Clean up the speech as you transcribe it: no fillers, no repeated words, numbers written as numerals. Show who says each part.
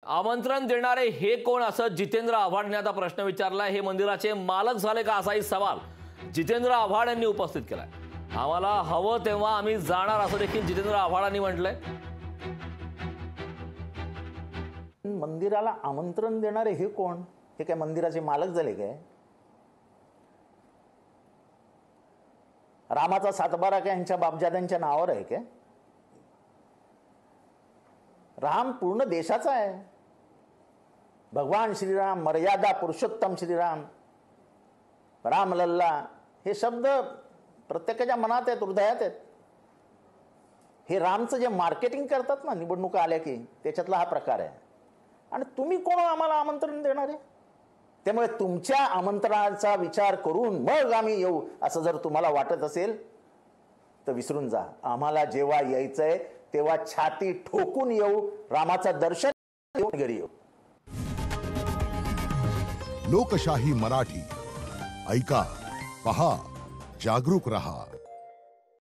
Speaker 1: आमंत्रण देणारे हे कोण असं जितेंद्र आव्हाडने आता प्रश्न विचारलाय। हे मंदिराचे मालक झाले का असाही सवाल जितेंद्र आव्हाड यांनी उपस्थित केलाय। आम्हाला हवं तेव्हा आम्ही जाणार असं देखील जितेंद्र आव्हाडांनी म्हटलंय।
Speaker 2: मंदिराला आमंत्रण देणारे हे कोण? हे काय मंदिराचे मालक झाले काय? रामाचा सातबारा काय यांच्या बापजाद्यांच्या नावावर आहे काय? राम पूर्ण देशाचा आहे। भगवान श्रीराम, मर्यादा पुरुषोत्तम श्रीराम, रामलल्ला हे शब्द प्रत्येकाच्या मनात आहेत, हृदयात आहेत। हे रामचं जे मार्केटिंग करतात ना निवडणुका आल्या की त्याच्यातला हा प्रकार आहे। आणि तुम्ही कोण आम्हाला आमंत्रण देणार आहे? त्यामुळे तुमच्या आमंत्रणाचा विचार करून मग आम्ही येऊ असं जर तुम्हाला वाटत असेल तर विसरून जा। आम्हाला जेव्हा यायचंय तेव्हा छाती ठोकून येऊ, रामाचं दर्शन घेऊन घरी येऊ।
Speaker 3: लोकशाही मराठी ऐका, पहा, जागरूक रहा।